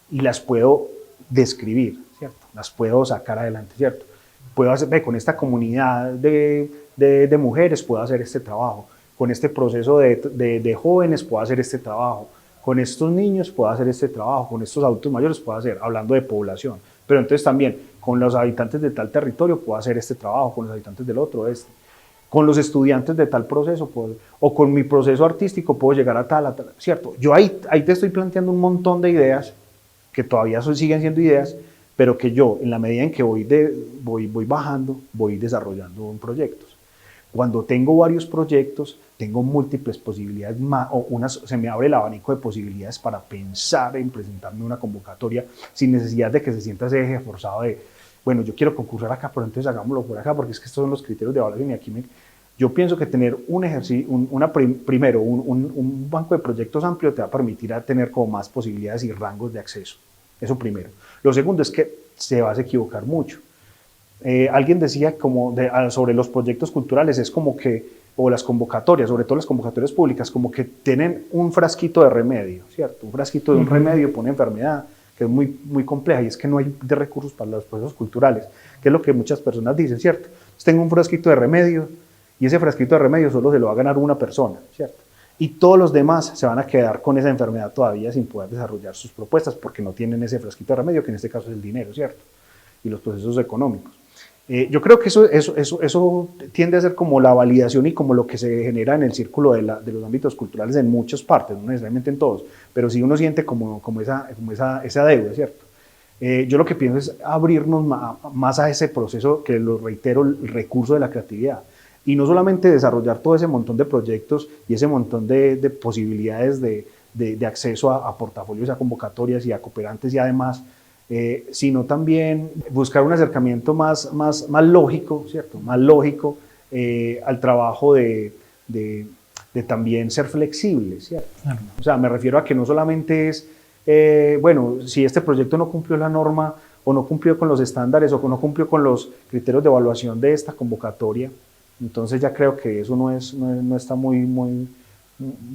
y las puedo describir, ¿cierto? Las puedo sacar adelante, ¿cierto? Puedo hacer, con esta comunidad de mujeres puedo hacer este trabajo, con este proceso de jóvenes puedo hacer este trabajo, con estos niños puedo hacer este trabajo, con estos adultos mayores puedo hacer, hablando de población, pero entonces también con los habitantes de tal territorio puedo hacer este trabajo, con los habitantes del otro, con los estudiantes de tal proceso, o con mi proceso artístico puedo llegar a tal, ¿cierto? Yo ahí te estoy planteando un montón de ideas, que todavía siguen siendo ideas, pero que yo, en la medida en que voy bajando, voy desarrollando en proyectos. Cuando tengo varios proyectos, tengo múltiples posibilidades, se me abre el abanico de posibilidades para pensar en presentarme una convocatoria sin necesidad de que se sienta ese eje forzado de, bueno, yo quiero concursar acá, pero entonces hagámoslo por acá, porque es que estos son los criterios de evaluación y aquí yo pienso que tener un ejercicio, primero, un banco de proyectos amplio te va a permitir tener como más posibilidades y rangos de acceso. Eso primero. Lo segundo es que se vas a equivocar mucho. Alguien decía sobre los proyectos culturales, es como que, o las convocatorias, sobre todo las convocatorias públicas, como que tienen un frasquito de remedio, ¿cierto? Un frasquito de un remedio por una enfermedad que es muy, muy compleja y es que no hay de recursos para los procesos culturales, que es lo que muchas personas dicen, ¿cierto? Entonces, tengo un frasquito de remedio y ese frasquito de remedio solo se lo va a ganar una persona, ¿cierto? Y todos los demás se van a quedar con esa enfermedad todavía sin poder desarrollar sus propuestas porque no tienen ese frasquito de remedio, que en este caso es el dinero, ¿cierto? Y los procesos económicos. Yo creo que eso tiende a ser como la validación y como lo que se genera en el círculo de los ámbitos culturales en muchas partes, no necesariamente en todos, pero sí uno siente como esa deuda, ¿cierto? Yo lo que pienso es abrirnos más a ese proceso, que lo reitero, el recurso de la creatividad. Y no solamente desarrollar todo ese montón de proyectos y ese montón de posibilidades de acceso a portafolios, a convocatorias y a cooperantes y además, sino también buscar un acercamiento más lógico, ¿cierto? Más lógico al trabajo de también ser flexible, ¿cierto? O sea, me refiero a que no solamente es, bueno, si este proyecto no cumplió la norma o no cumplió con los estándares o no cumplió con los criterios de evaluación de esta convocatoria, entonces ya creo que eso no está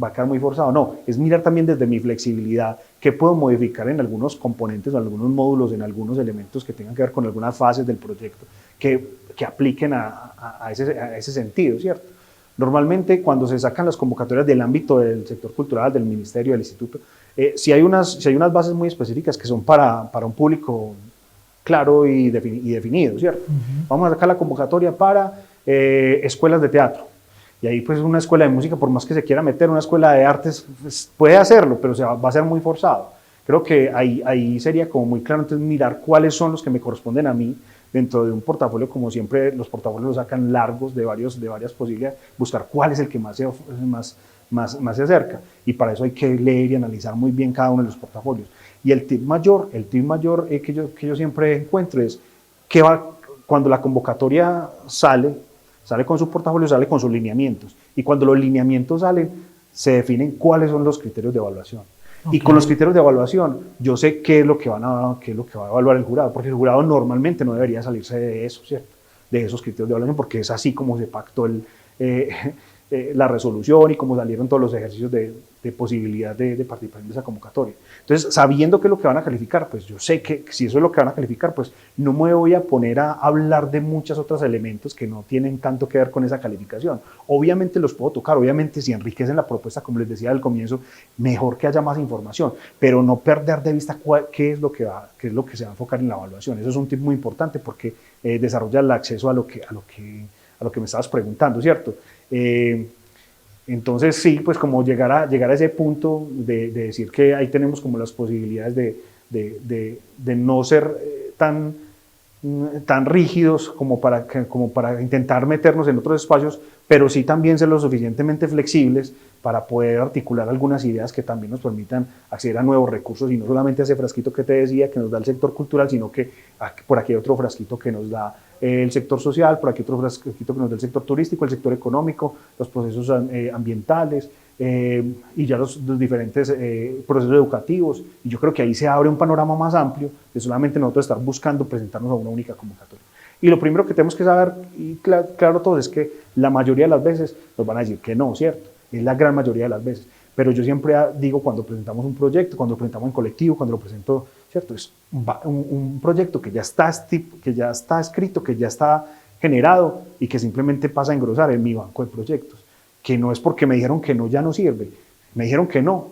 va a quedar muy forzado. No, es mirar también desde mi flexibilidad qué puedo modificar en algunos componentes o en algunos módulos, en algunos elementos que tengan que ver con algunas fases del proyecto que apliquen a ese sentido, ¿cierto? Normalmente cuando se sacan las convocatorias del ámbito del sector cultural, del ministerio, del instituto, si hay unas bases muy específicas que son para un público claro y definido, ¿cierto? Vamos a sacar la convocatoria para escuelas de teatro. Y ahí pues una escuela de música, por más que se quiera meter, una escuela de artes, pues, puede hacerlo, pero va a ser muy forzado. Creo que ahí sería como muy claro entonces mirar cuáles son los que me corresponden a mí dentro de un portafolio, como siempre los portafolios los sacan largos de varias posibilidades, buscar cuál es el que más se acerca. Y para eso hay que leer y analizar muy bien cada uno de los portafolios. Y el tip mayor que yo siempre encuentro es que cuando la convocatoria sale con su portafolio, sale con sus lineamientos. Y cuando los lineamientos salen, se definen cuáles son los criterios de evaluación. Okay. Y con los criterios de evaluación, yo sé qué es lo que va a evaluar el jurado, porque el jurado normalmente no debería salirse de eso, ¿cierto? De esos criterios de evaluación, porque es así como se pactó la resolución y como salieron todos los ejercicios de posibilidad de participación de esa convocatoria. Entonces, sabiendo qué es lo que van a calificar, pues yo sé que si eso es lo que van a calificar, pues no me voy a poner a hablar de muchos otros elementos que no tienen tanto que ver con esa calificación. Obviamente los puedo tocar, obviamente si enriquecen la propuesta, como les decía al comienzo, mejor que haya más información, pero no perder de vista qué es lo que se va a enfocar en la evaluación. Eso es un tip muy importante porque desarrolla el acceso a lo que me estabas preguntando, ¿cierto? Entonces sí, pues como llegar a ese punto de decir que ahí tenemos como las posibilidades de no ser tan rígidos como para intentar meternos en otros espacios, pero sí también ser lo suficientemente flexibles para poder articular algunas ideas que también nos permitan acceder a nuevos recursos y no solamente a ese frasquito que te decía que nos da el sector cultural, sino que por aquí hay otro frasquito que nos da el sector social, por aquí otro frasquito que nos da el sector turístico, el sector económico, los procesos ambientales, y ya los diferentes procesos educativos, y yo creo que ahí se abre un panorama más amplio de solamente nosotros estar buscando presentarnos a una única convocatoria. Y lo primero que tenemos que saber, y claro todos, es que la mayoría de las veces nos van a decir que no, ¿cierto? Es la gran mayoría de las veces. Pero yo siempre digo, cuando presentamos un proyecto, cuando lo presentamos en colectivo, cuando lo presento, ¿cierto? Es un proyecto que ya está escrito, que ya está generado y que simplemente pasa a engrosar en mi banco de proyectos. Que no es porque me dijeron que no, ya no sirve. Me dijeron que no.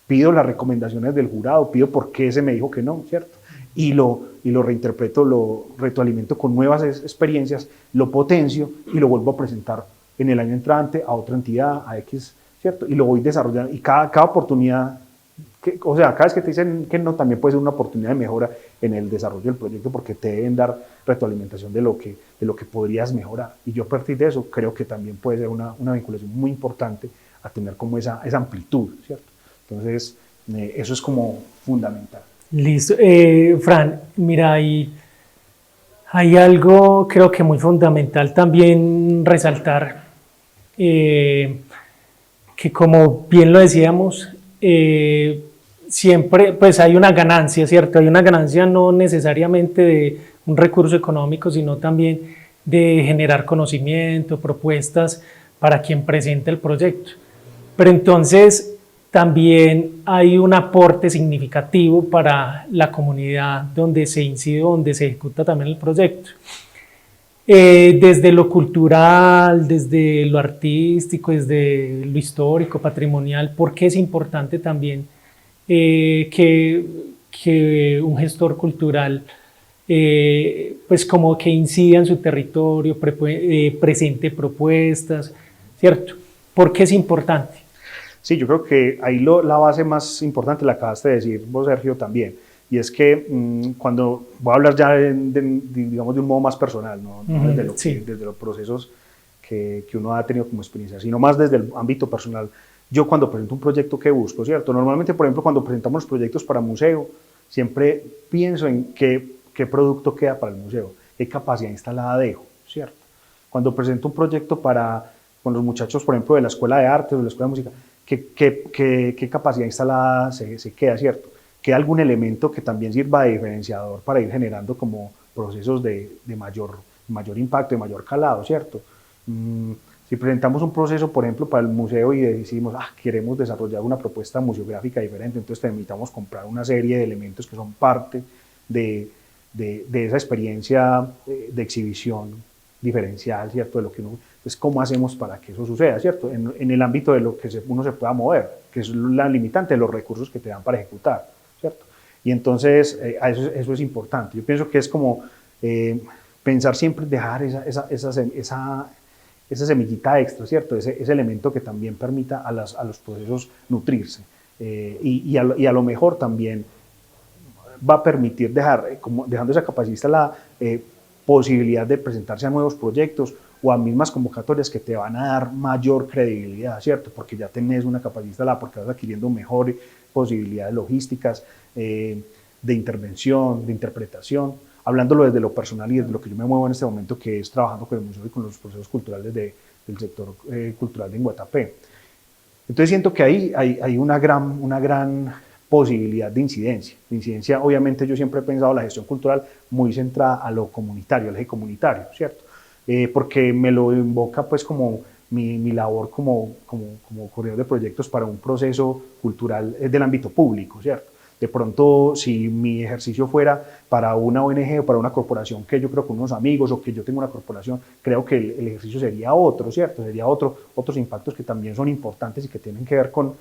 Pido las recomendaciones del jurado, pido por qué se me dijo que no, ¿cierto? Y lo reinterpreto, lo retroalimento con nuevas experiencias, lo potencio y lo vuelvo a presentar en el año entrante a otra entidad, a X, ¿cierto? Y lo voy desarrollando. Y cada oportunidad, o sea, cada vez que te dicen que no, también puede ser una oportunidad de mejora en el desarrollo del proyecto, porque te deben dar retroalimentación de lo que podrías mejorar. Y yo a partir de eso creo que también puede ser una vinculación muy importante a tener como esa amplitud, ¿cierto? Entonces, eso es como fundamental. Listo. Fran, mira, hay algo creo que muy fundamental también resaltar, que como bien lo decíamos, siempre pues hay una ganancia, ¿cierto? Hay una ganancia no necesariamente de un recurso económico, sino también de generar conocimiento, propuestas para quien presente el proyecto. Pero entonces también hay un aporte significativo para la comunidad donde se incide, donde se ejecuta también el proyecto. Desde lo cultural, desde lo artístico, desde lo histórico, patrimonial, porque es importante también que un gestor cultural pues como que incida en su territorio, presente propuestas, ¿cierto? ¿Por qué es importante? Sí, yo creo que ahí la base más importante la acabaste de decir vos, Sergio, también. Y es que cuando voy a hablar ya, digamos, de un modo más personal, no desde los procesos que uno ha tenido como experiencia, sino más desde el ámbito personal. Yo cuando presento un proyecto, ¿qué busco? ¿Cierto? Normalmente, por ejemplo, cuando presentamos los proyectos para museo, siempre pienso en qué producto queda para el museo, qué capacidad instalada dejo, ¿cierto? Cuando presento un proyecto con los muchachos, por ejemplo, de la Escuela de Arte o de la Escuela de Música, ¿qué capacidad instalada se queda, ¿cierto? Queda algún elemento que también sirva de diferenciador para ir generando como procesos de mayor impacto, de mayor calado, ¿cierto? Si presentamos un proceso, por ejemplo, para el museo y decidimos, queremos desarrollar una propuesta museográfica diferente, entonces te invitamos a comprar una serie de elementos que son parte de esa experiencia de exhibición diferencial, ¿cierto? De lo que uno, entonces, ¿cómo hacemos para que eso suceda, ¿cierto? En el ámbito de lo que uno se pueda mover, que es la limitante de los recursos que te dan para ejecutar, ¿cierto? Y entonces, eso es importante. Yo pienso que es como pensar siempre en dejar esa semillita extra, ¿cierto? Ese elemento que también permita a los procesos nutrirse. Y a lo mejor también va a permitir dejando esa capacidad la posibilidad de presentarse a nuevos proyectos o a mismas convocatorias que te van a dar mayor credibilidad, ¿cierto? Porque ya tenés una capacidad instalada, porque vas adquiriendo mejores posibilidades logísticas, de intervención, de interpretación, hablándolo desde lo personal y desde lo que yo me muevo en este momento, que es trabajando con el museo y con los procesos culturales del sector cultural de Guatapé. Entonces siento que ahí hay una gran posibilidad de incidencia. Obviamente yo siempre he pensado la gestión cultural muy centrada a lo comunitario, al eje comunitario, ¿cierto? Porque me lo invoca pues como mi labor como corredor de proyectos para un proceso cultural del ámbito público, ¿cierto? De pronto, si mi ejercicio fuera para una ONG o para una corporación que yo creo con unos amigos o que yo tengo una corporación, creo que el ejercicio sería otro, ¿cierto? Sería otros impactos que también son importantes y que tienen que ver con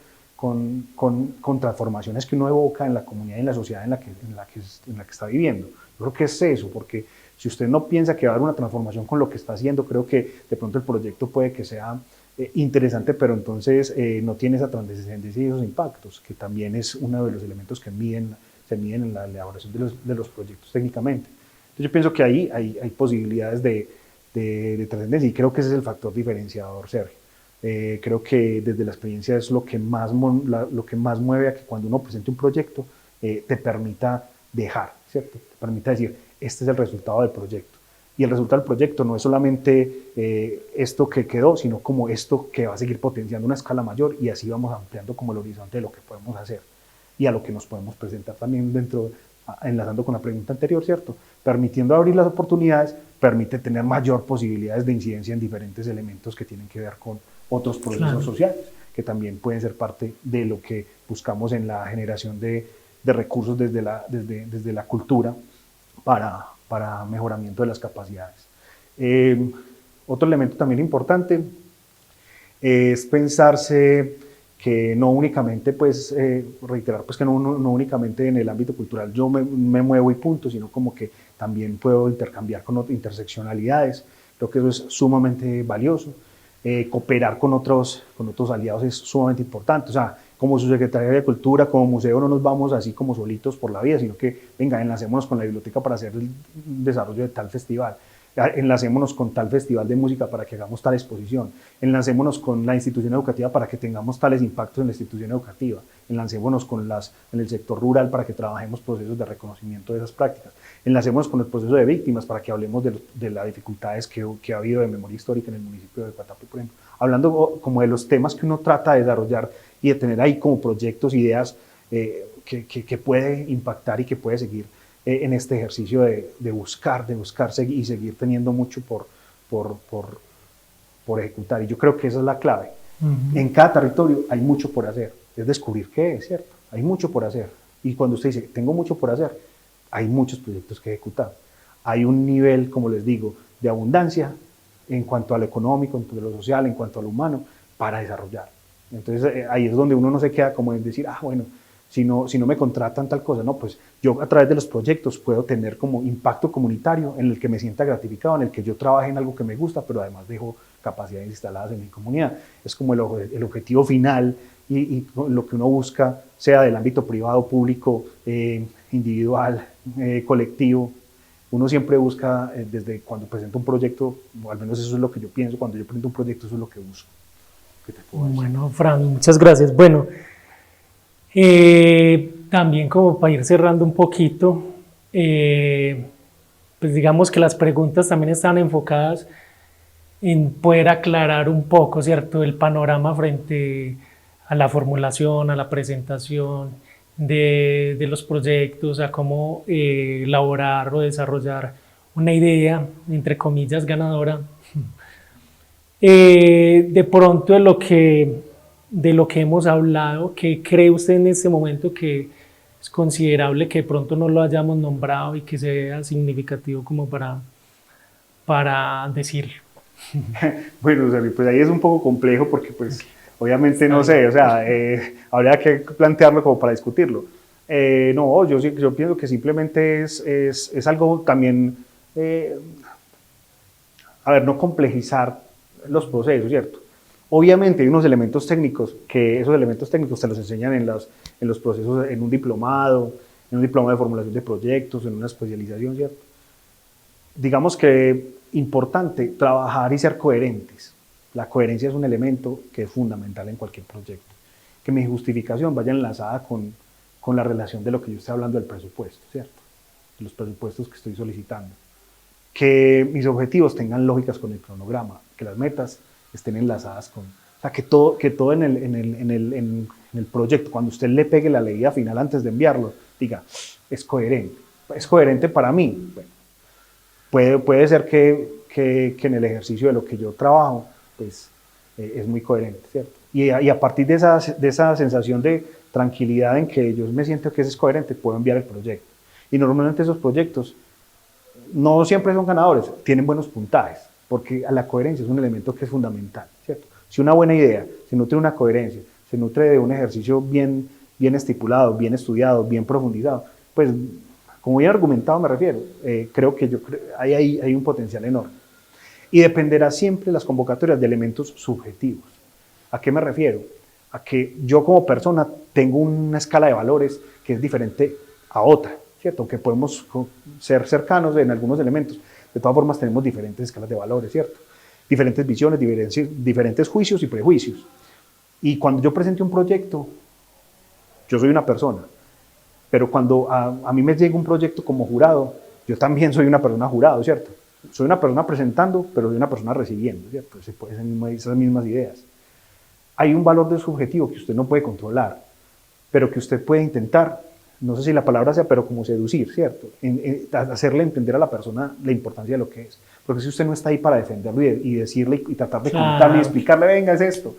transformaciones que uno evoca en la comunidad y en la sociedad en la que está viviendo. Yo creo que es eso, porque si usted no piensa que va a haber una transformación con lo que está haciendo, creo que de pronto el proyecto puede que sea interesante, pero entonces no tiene esa trascendencia y esos impactos, que también es uno de los elementos que se miden en la elaboración de los proyectos técnicamente. Entonces yo pienso que ahí hay posibilidades de trascendencia y creo que ese es el factor diferenciador, Sergio. Creo que desde la experiencia es lo que más mueve a que cuando uno presente un proyecto te permita dejar, ¿cierto? Te permita decir, este es el resultado del proyecto. Y el resultado del proyecto no es solamente esto que quedó, sino como esto que va a seguir potenciando una escala mayor, y así vamos ampliando como el horizonte de lo que podemos hacer y a lo que nos podemos presentar también dentro, enlazando con la pregunta anterior, ¿cierto? Permitiendo abrir las oportunidades, permite tener mayor posibilidades de incidencia en diferentes elementos que tienen que ver con otros procesos sociales, que también pueden ser parte de lo que buscamos en la generación de recursos desde la cultura para mejoramiento de las capacidades. Otro elemento también importante es pensarse que no únicamente, pues, reiterar pues, que no únicamente en el ámbito cultural yo me muevo y punto, sino como que también puedo intercambiar con interseccionalidades. Creo que eso es sumamente valioso. Cooperar con otros aliados es sumamente importante. O sea, como Subsecretaría de Cultura, como museo, no nos vamos así como solitos por la vida, sino que, venga, enlacémonos con la biblioteca para hacer el desarrollo de tal festival, enlacémonos con tal festival de música para que hagamos tal exposición, enlacémonos con la institución educativa para que tengamos tales impactos en la institución educativa, enlacémonos con en el sector rural para que trabajemos procesos de reconocimiento de esas prácticas, enlacémonos con el proceso de víctimas para que hablemos de las dificultades que ha habido de memoria histórica en el municipio de Guatapé, por ejemplo, hablando como de los temas que uno trata de desarrollar y de tener ahí como proyectos, ideas que puede impactar y que puede seguir en este ejercicio de buscar y seguir teniendo mucho por ejecutar. Y yo creo que esa es la clave. En cada territorio hay mucho por hacer, es descubrir qué es, ¿cierto? Hay mucho por hacer. Y cuando usted dice, tengo mucho por hacer, hay muchos proyectos que ejecutar. Hay un nivel, como les digo, de abundancia en cuanto a lo económico, en cuanto a lo social, en cuanto a lo humano, para desarrollar. Entonces ahí es donde uno no se queda como en decir, bueno, si no me contratan tal cosa, no, pues yo a través de los proyectos puedo tener como impacto comunitario en el que me sienta gratificado, en el que yo trabaje en algo que me gusta, pero además dejo capacidades instaladas en mi comunidad. Es como el objetivo final y lo que uno busca, sea del ámbito privado, público, individual, colectivo. Uno siempre busca, desde cuando presento un proyecto, o al menos eso es lo que yo pienso, cuando yo presento un proyecto, eso es lo que busco. ¿Qué te puedo decir? Bueno, Fran, muchas gracias. Bueno, también como para ir cerrando un poquito, pues digamos que las preguntas también están enfocadas en poder aclarar un poco, ¿cierto?, el panorama frente a la formulación, a la presentación de los proyectos, a cómo elaborar o desarrollar una idea, entre comillas, ganadora. De pronto de lo que hemos hablado, ¿qué cree usted en este momento que es considerable que de pronto no lo hayamos nombrado y que sea significativo como para decirlo? Bueno, pues ahí es un poco complejo porque pues obviamente no sé, o sea, habría que plantearlo como para discutirlo. No, yo pienso que simplemente es algo también, no complejizar los procesos, ¿cierto? Obviamente hay unos elementos técnicos, que esos elementos técnicos se los enseñan en los procesos, en un diplomado de formulación de proyectos, en una especialización, ¿cierto? Digamos que importante trabajar y ser coherentes. La coherencia es un elemento que es fundamental en cualquier proyecto. Que mi justificación vaya enlazada con la relación de lo que yo estoy hablando del presupuesto, ¿cierto? De los presupuestos que estoy solicitando. Que mis objetivos tengan lógicas con el cronograma, que las metas estén enlazadas con... O sea, que todo en el proyecto, cuando usted le pegue la leída final antes de enviarlo, diga, es coherente. Es coherente para mí. Bueno, puede ser que en el ejercicio de lo que yo trabajo, pues es muy coherente, ¿cierto? Y a partir de esa sensación de tranquilidad en que yo me siento que es coherente, puedo enviar el proyecto. Y normalmente esos proyectos no siempre son ganadores, tienen buenos puntajes, porque la coherencia es un elemento que es fundamental, ¿cierto? Si una buena idea se nutre de una coherencia, se nutre de un ejercicio bien estipulado, bien estudiado, bien profundizado, pues, como bien argumentado me refiero, creo que hay un potencial enorme. Y dependerá siempre las convocatorias de elementos subjetivos. ¿A qué me refiero? A que yo como persona tengo una escala de valores que es diferente a otra, ¿cierto? Aunque podemos ser cercanos en algunos elementos, de todas formas tenemos diferentes escalas de valores, ¿cierto? Diferentes visiones, diferentes juicios y prejuicios. Y cuando yo presente un proyecto, yo soy una persona, pero cuando a mí me llega un proyecto como jurado, yo también soy una persona jurado, ¿cierto? soy una persona presentando, pero soy una persona recibiendo, ¿cierto? Esas mismas ideas. Hay un valor de subjetivo que usted no puede controlar, pero que usted puede intentar, no sé si la palabra sea, pero como seducir, ¿cierto? Hacerle entender a la persona la importancia de lo que es. Porque si usted no está ahí para defenderlo y decirle y tratar de contarle y explicarle, venga, es esto,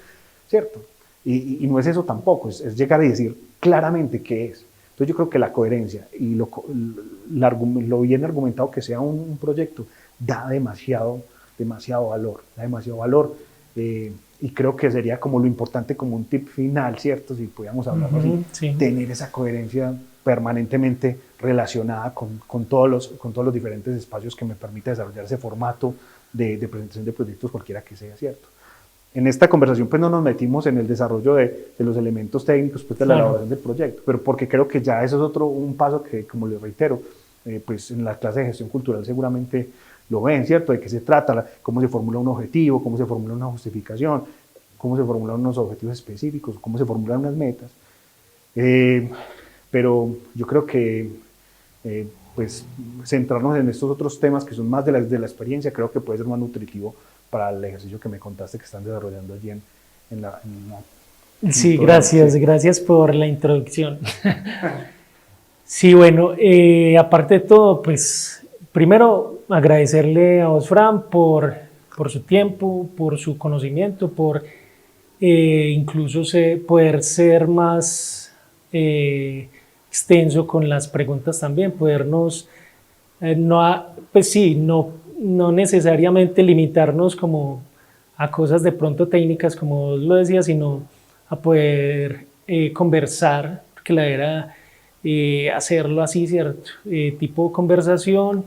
¿cierto? Y no es eso tampoco, es llegar y decir claramente qué es. Entonces yo creo que la coherencia y lo bien argumentado que sea un proyecto da demasiado valor, y creo que sería como lo importante, como un tip final, ¿cierto? Si pudiéramos hablarlo así, sí. Tener esa coherencia permanentemente relacionada con todos los diferentes espacios que me permite desarrollar ese formato de presentación de proyectos, cualquiera que sea, ¿cierto? En esta conversación pues no nos metimos en el desarrollo de los elementos técnicos pues, de la elaboración del proyecto, pero porque creo que ya eso es un paso que, como les reitero, pues en la clase de gestión cultural seguramente lo ven, ¿cierto? De qué se trata, cómo se formula un objetivo, cómo se formula una justificación, cómo se formulan unos objetivos específicos, cómo se formulan unas metas. Pero yo creo que pues centrarnos en estos otros temas que son más de la experiencia, creo que puede ser más nutritivo para el ejercicio que me contaste que están desarrollando allí en la sí, gracias por la introducción. Sí, bueno, aparte de todo, pues primero agradecerle a vos, Fran, por su tiempo, por su conocimiento, por incluso poder ser más extenso con las preguntas también, podernos, no necesariamente limitarnos como a cosas de pronto técnicas, como vos lo decías, sino a poder conversar, porque la era hacerlo así, ¿cierto? Tipo conversación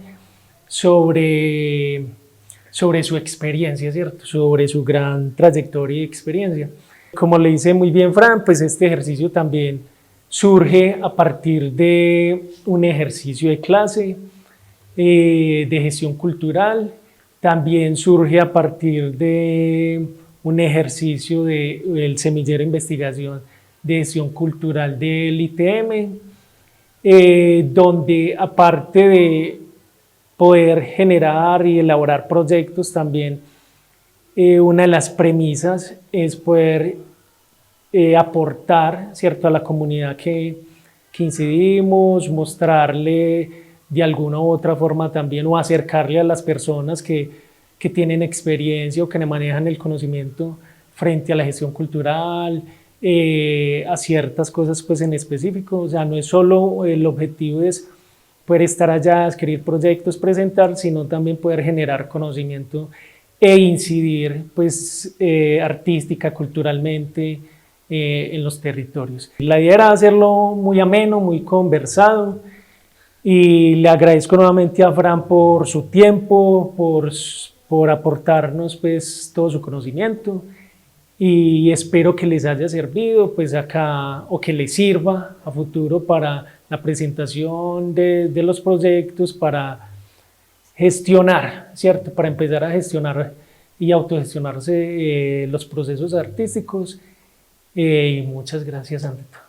sobre su experiencia, ¿cierto? Sobre su gran trayectoria y experiencia. Como le dice muy bien Fran, pues este ejercicio también surge a partir de un ejercicio de clase, de gestión cultural, también surge a partir de un ejercicio del semillero de investigación de gestión cultural del ITM, donde aparte de poder generar y elaborar proyectos también, una de las premisas es poder aportar, ¿cierto?, a la comunidad que incidimos, mostrarle de alguna u otra forma también o acercarle a las personas que tienen experiencia o que manejan el conocimiento frente a la gestión cultural, a ciertas cosas pues en específico. O sea, no es solo el objetivo es poder estar allá, escribir proyectos, presentar, sino también poder generar conocimiento e incidir pues artística, culturalmente en los territorios. La idea era hacerlo muy ameno, muy conversado, y le agradezco nuevamente a Fran por su tiempo, por aportarnos pues todo su conocimiento, y espero que les haya servido pues acá, o que les sirva a futuro para la presentación de los proyectos, para gestionar, ¿cierto? Para empezar a gestionar y autogestionarse los procesos artísticos. Y muchas gracias, ante todo.